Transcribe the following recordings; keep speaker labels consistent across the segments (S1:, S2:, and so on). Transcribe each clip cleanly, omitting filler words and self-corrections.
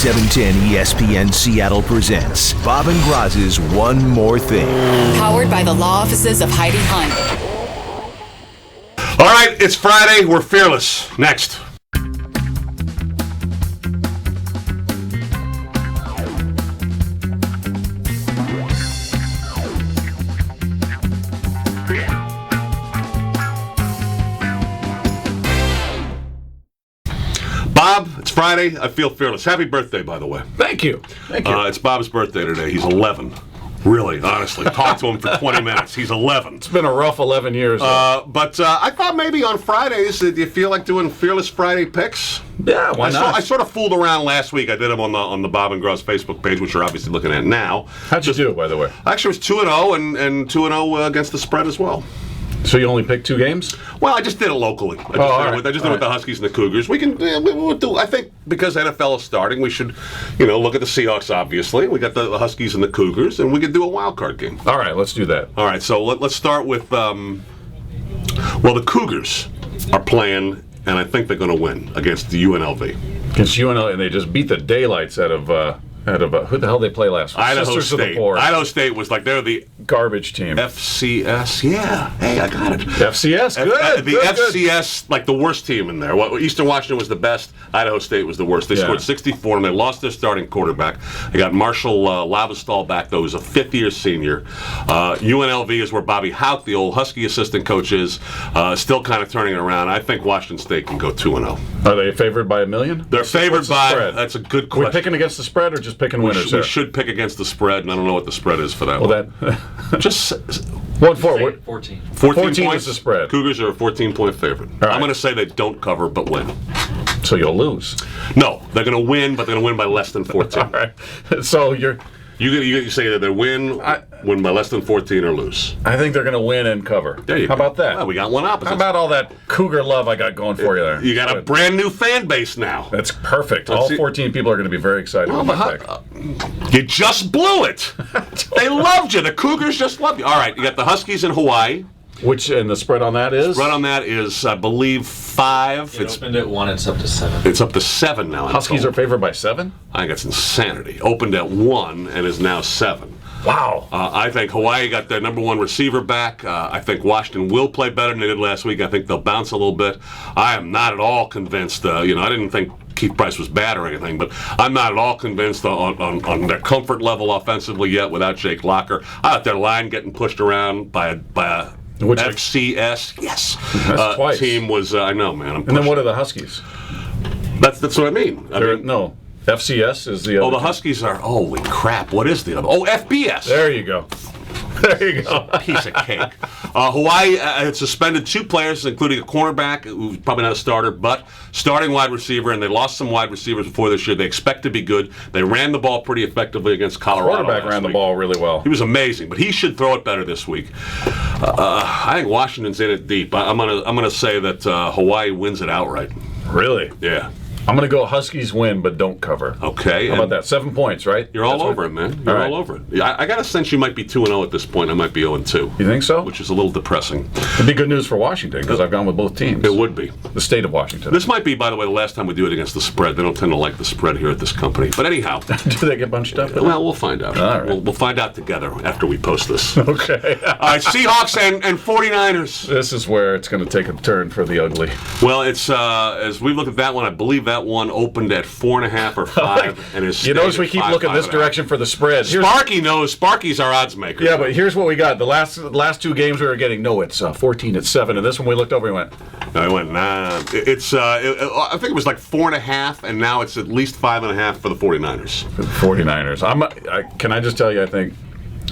S1: 710 ESPN Seattle presents Bob and Groz's One More Thing.
S2: Powered by the law offices of Heidi Hunt.
S3: All right, it's Friday. We're fearless. Next. Bob, it's Friday. I feel fearless. Happy birthday, by the way.
S4: Thank you. Thank you.
S3: It's Bob's birthday today. He's 11. Really, honestly. Talked to him for 20 minutes. He's 11.
S4: It's been a rough 11 years.
S3: But I thought maybe on Fridays, do you feel like doing Fearless Friday picks?
S4: Yeah, why not?
S3: I sort of fooled around last week. I did them on the Bob and Groz Facebook page, which you're obviously looking at now.
S4: How'd you do it, by the way?
S3: Actually, it was 2-0 and 2-0 against the spread as well.
S4: So you only picked 2 games?
S3: Well, I just did it locally. I just did it with the Huskies and the Cougars. We can, we'll do. I think because NFL is starting, we should, look at the Seahawks. Obviously, we got the Huskies and the Cougars, and we could do a wild card game.
S4: All right, let's do that.
S3: All right, so let's start with. The Cougars are playing, and I think they're going to win against the UNLV.
S4: Against UNLV, and they just beat the daylights out of who the hell they play last week?
S3: Idaho
S4: Sisters
S3: State.
S4: Of the Poor.
S3: Idaho State was like they're the
S4: garbage team.
S3: FCS. Yeah. Hey, I got it.
S4: FCS. Good.
S3: The FCS, like the worst team in there. Eastern Washington was the best. Idaho State was the worst. They scored 64, and they lost their starting quarterback. They got Marshall Lavastall back, though. He's a fifth-year senior. UNLV is where Bobby Houck, the old Husky assistant coach, is. Still kind of turning it around. I think Washington State can go 2-0.
S4: Are they favored by 1 million?
S3: They're favored by.
S4: Spread?
S3: That's a good question.
S4: Are we picking against the spread or just picking winners?
S3: We should pick against the spread, and I don't know what the spread is for that one.
S4: That
S3: just
S4: 1-4.
S3: 14
S4: 14
S3: points
S4: is the spread.
S3: Cougars are a 14-point favorite.
S4: Right.
S3: I'm going to say they don't cover but win.
S4: So you'll lose.
S3: No, they're going to win, but they're going to win by less than 14.
S4: All right. So
S3: You say that they win by less than 14 or lose.
S4: I think they're going to win and cover.
S3: There you
S4: go. How about that?
S3: Well, we got one opposite.
S4: How about all that Cougar love I got going for you there?
S3: You got a brand new fan base now.
S4: That's perfect. All 14 people are going to be very excited about my pick.
S3: You just blew it. They loved you. The Cougars just loved you. All right, you got the Huskies in Hawaii.
S4: And the spread on that is?
S3: Spread on that is, I believe, 5.
S5: It opened at 1. It's up to 7.
S3: It's up to 7 now.
S4: Huskies are favored by 7?
S3: I think that's insanity. Opened at 1 and is now 7.
S4: Wow.
S3: I think Hawaii got their number 1 receiver back. I think Washington will play better than they did last week. I think they'll bounce a little bit. I am not at all convinced. I didn't think Keith Price was bad or anything, but I'm not at all convinced on their comfort level offensively yet without Jake Locker. I thought their line getting pushed around by a FCS team was, I know, man.
S4: And then what are the Huskies?
S3: That's what I mean.
S4: No. FCS is the other.
S3: Oh, the Huskies are, holy crap, what is the other? Oh, FBS.
S4: There you go. There you go.
S3: Piece of cake. Hawaii had suspended 2 players, including a cornerback, who's probably not a starter, but starting wide receiver, and they lost some wide receivers before this year. They expect to be good. They ran the ball pretty effectively against Colorado.
S4: Quarterback ran the ball really well.
S3: He was amazing, but he should throw it better this week. I think Washington's in it deep. I'm gonna say that Hawaii wins it outright.
S4: Really?
S3: Yeah.
S4: I'm going to go Huskies win, but don't cover.
S3: Okay.
S4: How about that? 7 points, right?
S3: You're all over it, man. You're all over it. I got a sense you might be 2-0 at this point. I might be 0-2.
S4: You think so?
S3: Which is a little depressing.
S4: It'd be good news for Washington, because I've gone with both teams.
S3: It would be.
S4: The state of Washington.
S3: This might be, by the way, the last time we do it against the spread. They don't tend to like the spread here at this company. But anyhow.
S4: Do they get bunched up?
S3: Well, we'll find out.
S4: All right.
S3: We'll find out together after we post this.
S4: Okay.
S3: All right, Seahawks and 49ers.
S4: This is where it's going to take a turn for the ugly.
S3: Well, it's as we look at that one, I believe that one opened at 4.5 or 5, and is.
S4: You notice we keep looking this direction for the spread.
S3: Sparky knows. Sparky's our odds maker.
S4: Yeah, but here's what we got. The last 2 games we were getting. No, it's 14 at 7, and this one we looked over and went.
S3: I went nah. I think it was like 4.5, and now it's at least 5.5 for the 49ers.
S4: For the 49ers, can I just tell you? I think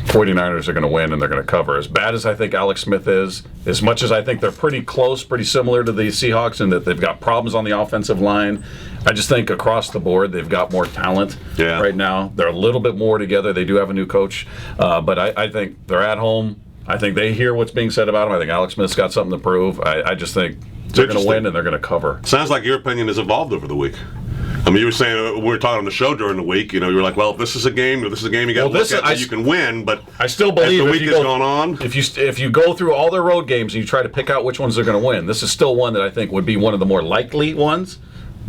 S4: 49ers are going to win and they're going to cover. As bad as I think Alex Smith is, as much as I think they're pretty close, pretty similar to the Seahawks in that they've got problems on the offensive line, I just think across the board they've got more talent right now. They're a little bit more together. They do have a new coach, but I think they're at home. I think they hear what's being said about them. I think Alex Smith's got something to prove. I just think they're going to win and they're going to cover.
S3: Sounds like your opinion has evolved over the week. I mean, you were saying we were talking on the show during the week. You know, you were like, "Well, if this is a game, you got to look at that you can win." But
S4: I still believe
S3: as the week has gone on,
S4: if you go through all their road games and you try to pick out which ones they're going to win, this is still one that I think would be one of the more likely ones.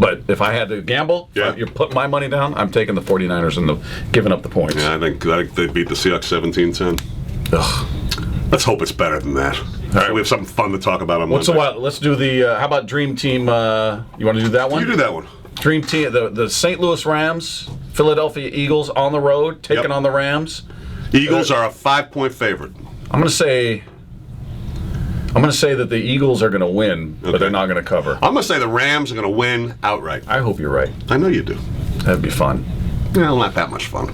S4: But if I had to gamble,
S3: Yeah.
S4: if you're putting my money down, I'm taking the 49ers and giving up the points.
S3: Yeah, I think they beat the Seahawks 17-10.
S4: Ugh.
S3: Let's hope it's better than that.
S4: right.
S3: So we have something fun to talk about on
S4: What's
S3: Monday.
S4: the what? Let's do the. How about Dream Team? You want to do that one?
S3: You do that one.
S4: Dream Team. The St. Louis Rams, Philadelphia Eagles on the road taking
S3: Yep.
S4: on the Rams.
S3: Eagles are a 5-point favorite.
S4: I'm going to say that the Eagles are going to win, but they're not going to cover.
S3: I'm going to say the Rams are going to win outright.
S4: I hope you're right.
S3: I know you do.
S4: That'd be fun.
S3: Well, not that much fun.